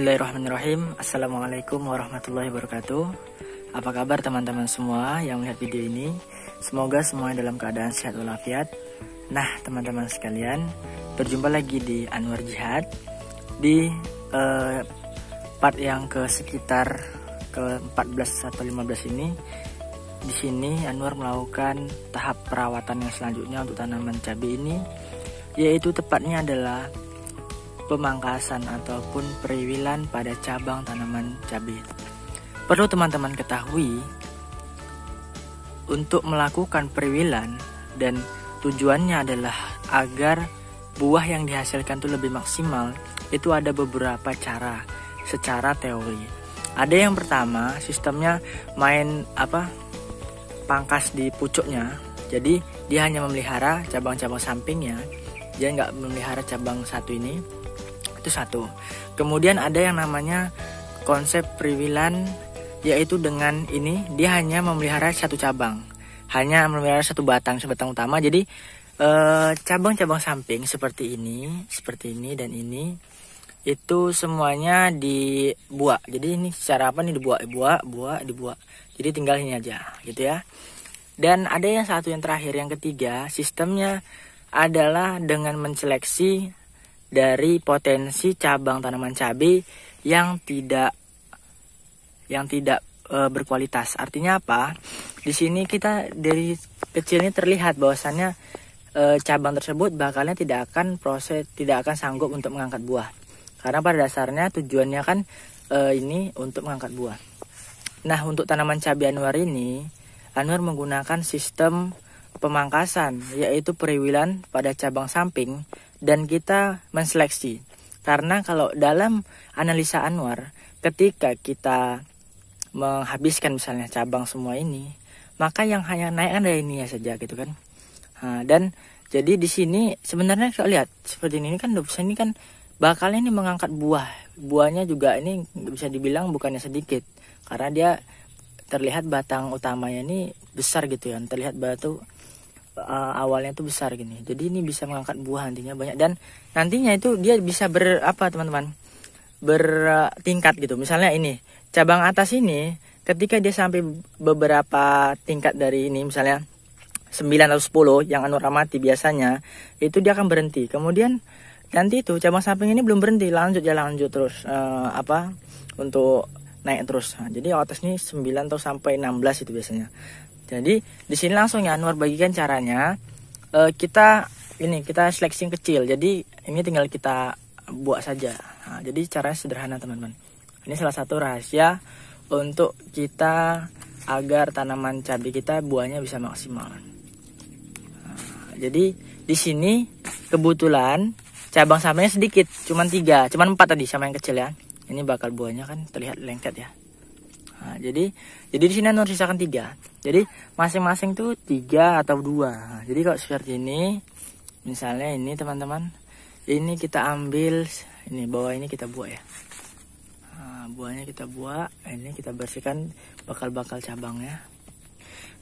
Bismillahirrahmanirrahim. Assalamualaikum warahmatullahi wabarakatuh. Apa kabar teman-teman semua yang melihat video ini? Semoga semuanya dalam keadaan sehat walafiat. Nah teman-teman sekalian, berjumpa lagi di Anwar Jihad di part yang ke sekitar ke-14 atau 15 ini. Di sini Anwar melakukan tahap perawatan yang selanjutnya untuk tanaman cabai ini, yaitu tepatnya adalah pemangkasan ataupun periwilan pada cabang tanaman cabai. Perlu teman-teman ketahui, untuk melakukan periwilan dan tujuannya adalah agar buah yang dihasilkan itu lebih maksimal, itu ada beberapa cara secara teori. Ada yang pertama, sistemnya main pangkas di pucuknya. Jadi dia hanya memelihara cabang-cabang sampingnya, dia nggak memelihara cabang satu ini. Itu satu. Kemudian ada yang namanya konsep periwilan, yaitu dengan ini dia hanya memelihara satu cabang, hanya memelihara satu batang, sebatang utama. Jadi cabang-cabang samping seperti ini dan ini itu semuanya dibuat. Jadi ini secara apa nih, dibuat. Jadi tinggal ini aja gitu ya. Dan ada yang satu yang terakhir, yang ketiga, sistemnya adalah dengan menseleksi dari potensi cabang tanaman cabai yang tidak berkualitas. Artinya apa? Di sini kita dari kecil ini terlihat bahwasannya cabang tersebut bakalnya tidak akan sanggup untuk mengangkat buah. Karena pada dasarnya tujuannya kan ini untuk mengangkat buah. Nah, untuk tanaman cabai Anwar ini, Anwar menggunakan sistem pemangkasan, yaitu periwilan pada cabang samping, dan kita menseleksi. Karena kalau dalam analisa Anwar, ketika kita menghabiskan misalnya cabang semua ini, maka yang hanya naik kan dari ini saja gitu kan. Dan jadi di sini sebenarnya kalau lihat seperti ini kan, ini kan bakalnya ini mengangkat buahnya juga ini bisa dibilang bukannya sedikit, karena dia terlihat batang utamanya ini besar gitu ya, terlihat batu awalnya itu besar gini. Jadi ini bisa mengangkat buah nantinya banyak, dan nantinya itu dia bisa bertingkat gitu. Misalnya ini cabang atas ini, ketika dia sampai beberapa tingkat dari ini, misalnya 9 atau 10 yang Anwar amati biasanya, itu dia akan berhenti. Kemudian nanti itu cabang samping ini belum berhenti, lanjut terus untuk naik terus. Jadi atas ini 9 atau sampai 16 itu biasanya. Jadi di sini langsung ya Anwar bagikan caranya. Kita seleksi kecil. Jadi ini tinggal kita buat saja. Jadi caranya sederhana teman-teman. Ini salah satu rahasia untuk kita agar tanaman cabai kita buahnya bisa maksimal. Jadi di sini kebetulan cabang sampingnya sedikit, cuman 4 tadi sama yang kecil ya. Ini bakal buahnya kan terlihat lengket ya. Jadi di sini Anwar sisakan 3. Jadi masing-masing tuh 3 atau 2. Jadi kalau seperti ini, misalnya ini teman-teman, ini kita ambil ini bawah ini kita buat ya. Buahnya kita buat, ini kita bersihkan bakal-bakal cabangnya.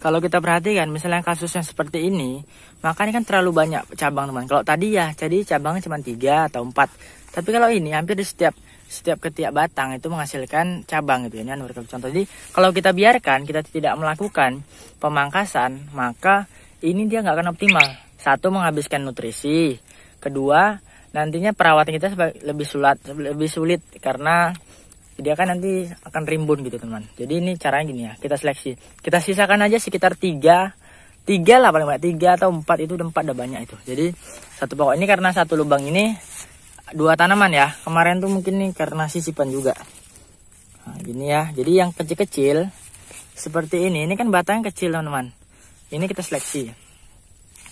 Kalau kita perhatikan misalnya kasusnya seperti ini, maka ini kan terlalu banyak cabang teman. Kalau tadi ya, jadi cabangnya cuma 3 atau 4. Tapi kalau ini hampir di setiap ketiak batang itu menghasilkan cabang gitu ya. Ini Anwar contoh. Jadi kalau kita biarkan, kita tidak melakukan pemangkasan, maka ini dia nggak akan optimal. Satu, menghabiskan nutrisi. Kedua, nantinya perawatan kita lebih sulit karena dia kan nanti akan rimbun gitu teman. Jadi ini caranya gini ya, kita seleksi. Kita sisakan aja sekitar 3 lah paling banyak, 3 atau 4 itu udah 4 udah banyak itu. Jadi satu pokok ini karena satu lubang ini 2 tanaman ya. Kemarin tuh mungkin nih karena sisipan juga. Gini ya. Jadi yang kecil-kecil seperti ini kan batang kecil teman-teman. Ini kita seleksi.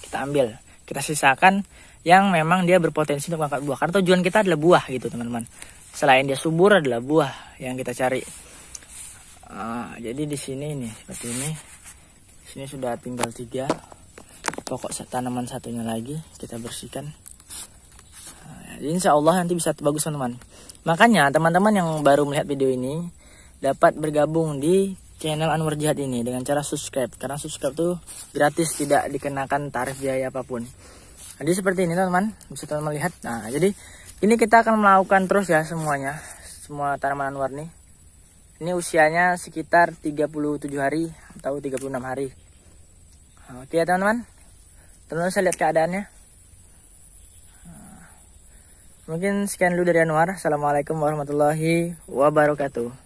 Kita ambil, kita sisakan yang memang dia berpotensi untuk mengangkat buah. Karena tujuan kita adalah buah gitu teman-teman. Selain dia subur adalah buah yang kita cari. Jadi di sini nih seperti ini. Sini sudah tinggal 3 pokok tanaman satunya lagi kita bersihkan. Insya Allah nanti bisa bagus teman-teman. Makanya teman-teman yang baru melihat video ini dapat bergabung di channel Anwar Jihad ini dengan cara subscribe. Karena subscribe tuh gratis, tidak dikenakan tarif biaya apapun. Jadi seperti ini teman-teman, bisa teman-teman lihat. Nah jadi ini kita akan melakukan terus ya semuanya. semua tanaman Anwar nih. Ini usianya sekitar 37 hari atau 36 hari. Oke ya teman-teman. Teman-teman saya lihat keadaannya. Mungkin sekian dulu dari Anwar. Assalamualaikum warahmatullahi wabarakatuh.